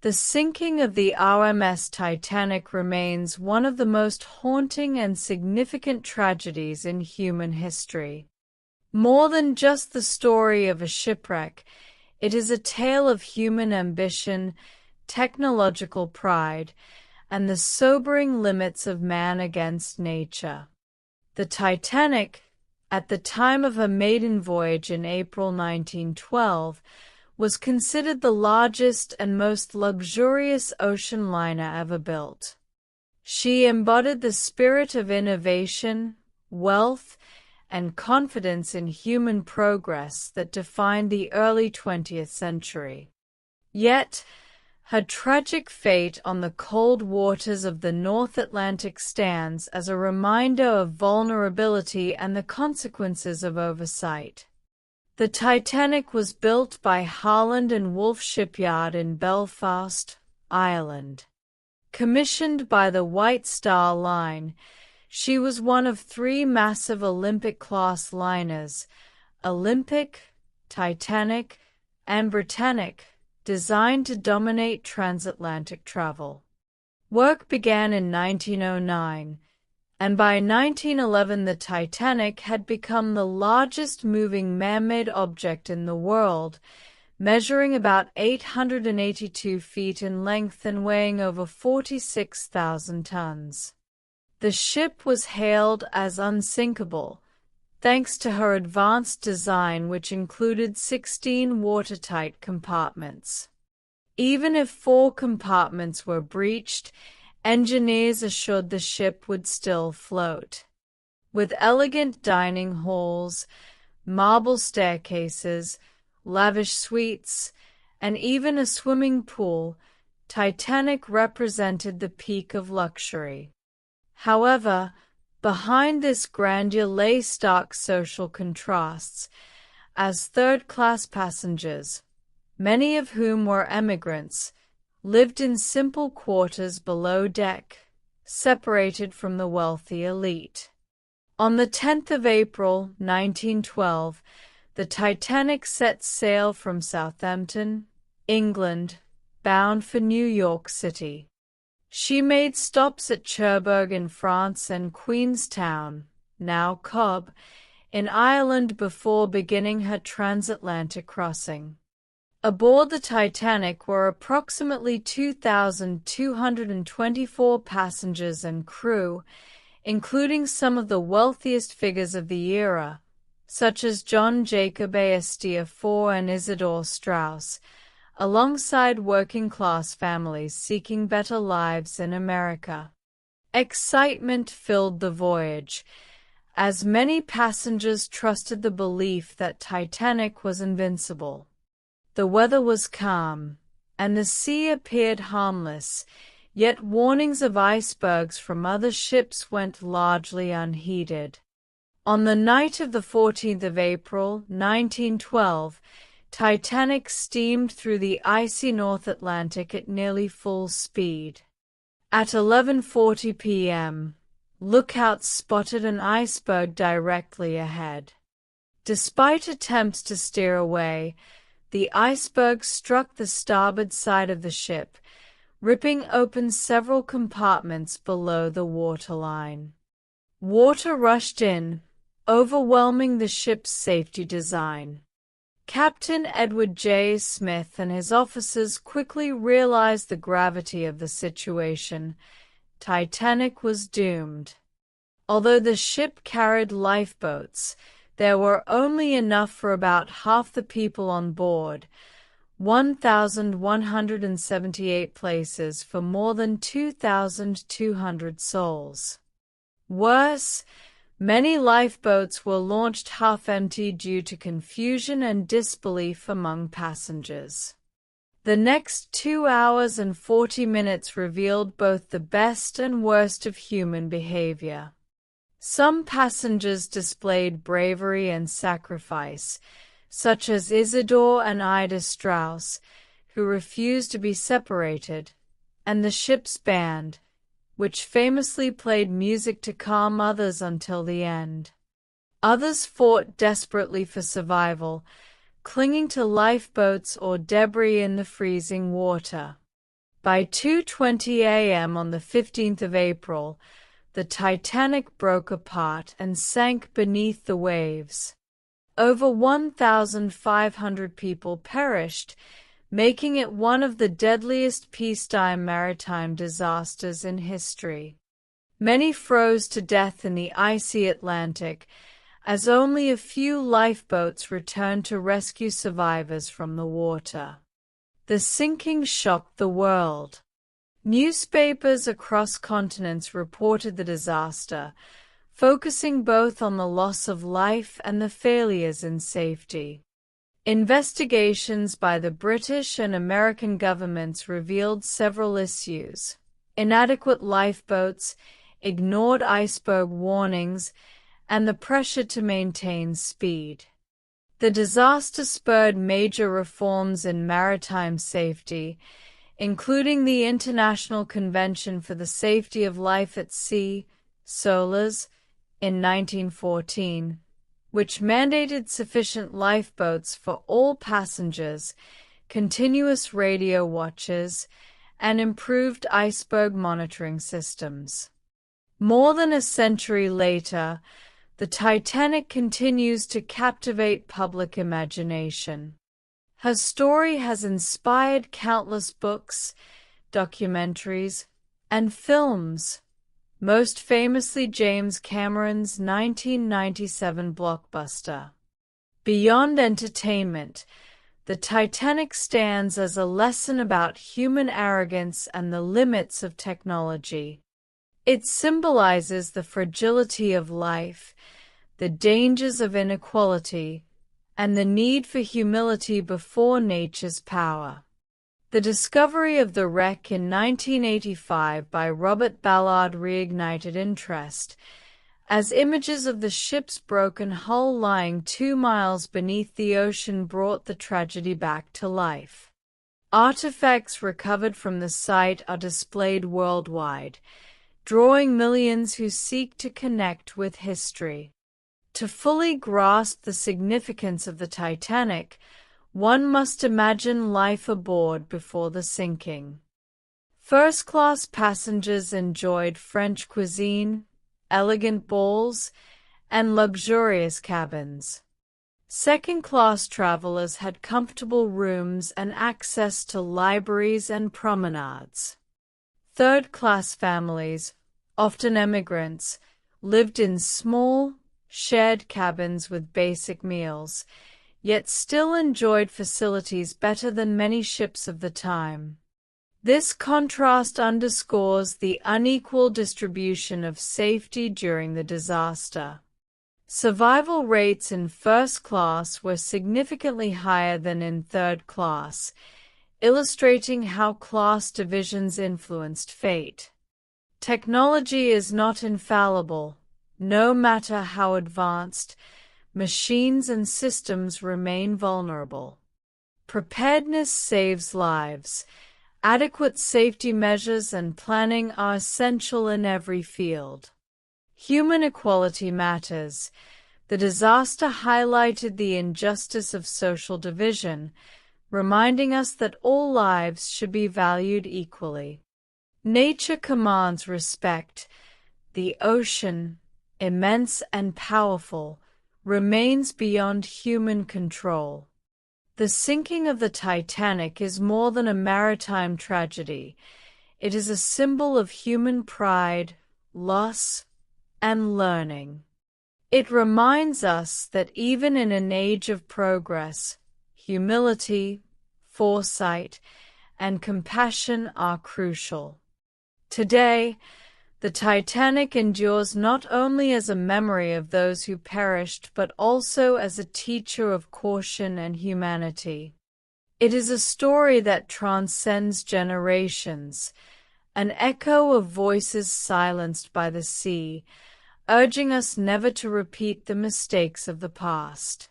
The sinking of the RMS Titanic remains one of the most haunting and significant tragedies in human history. More than just the story of a shipwreck, it is a tale of human ambition, technological pride, and the sobering limits of man against nature. The Titanic, at the time of her maiden voyage in April 1912, was considered the largest and most luxurious ocean liner ever built. She embodied the spirit of innovation, wealth, and confidence in human progress that defined the early 20th century. Yet, her tragic fate on the cold waters of the North Atlantic stands as a reminder of vulnerability and the consequences of oversight. The Titanic was built by Harland and Wolff Shipyard in Belfast, Ireland. Commissioned by the White Star Line, she was one of three massive Olympic-class liners, Olympic, Titanic, and Britannic, designed to dominate transatlantic travel. Work began in 1909, and by 1911 the Titanic had become the largest moving man-made object in the world, measuring about 882 feet in length and weighing over 46,000 tons. The ship was hailed as unsinkable, thanks to her advanced design which included 16 watertight compartments. Even if 4 compartments were breached, engineers assured the ship would still float. With elegant dining halls, marble staircases, lavish suites, and even a swimming pool, Titanic represented the peak of luxury. However, behind this grandeur lay stark social contrasts, as third-class passengers, many of whom were emigrants, lived in simple quarters below deck, separated from the wealthy elite. On the 10th of April, 1912, the Titanic set sail from Southampton, England, bound for New York City. She made stops at Cherbourg in France and Queenstown, now Cobb, in Ireland before beginning her transatlantic crossing. Aboard the Titanic were approximately 2,224 passengers and crew, including some of the wealthiest figures of the era, such as John Jacob Astor IV and Isidor Straus, alongside working-class families seeking better lives in America. Excitement filled the voyage, as many passengers trusted the belief that Titanic was invincible. The weather was calm, and the sea appeared harmless, yet warnings of icebergs from other ships went largely unheeded. On the night of the 14th of April, 1912, Titanic steamed through the icy North Atlantic at nearly full speed. At 11:40 p.m., lookouts spotted an iceberg directly ahead. Despite attempts to steer away, the iceberg struck the starboard side of the ship, ripping open several compartments below the waterline. Water rushed in, overwhelming the ship's safety design. Captain Edward J. Smith and his officers quickly realized the gravity of the situation. Titanic was doomed. Although the ship carried lifeboats, there were only enough for about half the people on board, 1,178 places for more than 2,200 souls. Worse, many lifeboats were launched half-empty due to confusion and disbelief among passengers. The next 2 hours and 40 minutes revealed both the best and worst of human behavior. Some passengers displayed bravery and sacrifice, such as Isidor and Ida Straus, who refused to be separated, and the ship's band, which famously played music to calm others until the end. Others fought desperately for survival, clinging to lifeboats or debris in the freezing water. By 2:20 a.m. on the 15th of April, the Titanic broke apart and sank beneath the waves. Over 1,500 people perished, making it one of the deadliest peacetime maritime disasters in history. Many froze to death in the icy Atlantic, as only a few lifeboats returned to rescue survivors from the water. The sinking shocked the world. Newspapers across continents reported the disaster, focusing both on the loss of life and the failures in safety. Investigations by the British and American governments revealed several issues: inadequate lifeboats, ignored iceberg warnings, and the pressure to maintain speed. The disaster spurred major reforms in maritime safety, including the International Convention for the Safety of Life at Sea, SOLAS, in 1914, which mandated sufficient lifeboats for all passengers, continuous radio watches, and improved iceberg monitoring systems. More than a century later, the Titanic continues to captivate public imagination. Her story has inspired countless books, documentaries, and films, most famously James Cameron's 1997 blockbuster. Beyond entertainment, the Titanic stands as a lesson about human arrogance and the limits of technology. It symbolizes the fragility of life, the dangers of inequality, and the need for humility before nature's power. The discovery of the wreck in 1985 by Robert Ballard reignited interest, as images of the ship's broken hull lying 2 miles beneath the ocean brought the tragedy back to life. Artifacts recovered from the site are displayed worldwide, drawing millions who seek to connect with history. To fully grasp the significance of the Titanic, one must imagine life aboard before the sinking. First-class passengers enjoyed French cuisine, elegant balls, and luxurious cabins. Second-class travelers had comfortable rooms and access to libraries and promenades. Third-class families, often immigrants, lived in small, shared cabins with basic meals, yet still enjoyed facilities better than many ships of the time. This contrast underscores the unequal distribution of safety during the disaster. Survival rates in first class were significantly higher than in third class, illustrating how class divisions influenced fate. Technology is not infallible. No matter how advanced, machines and systems remain vulnerable. Preparedness saves lives. Adequate safety measures and planning are essential in every field. Human equality matters. The disaster highlighted the injustice of social division, reminding us that all lives should be valued equally. Nature commands respect. The ocean, immense and powerful, remains beyond human control. The sinking of the Titanic is more than a maritime tragedy. It is a symbol of human pride, loss, and learning. It reminds us that even in an age of progress, humility, foresight, and compassion are crucial. Today, the Titanic endures not only as a memory of those who perished but also as a teacher of caution and humanity. It is a story that transcends generations, an echo of voices silenced by the sea, urging us never to repeat the mistakes of the past.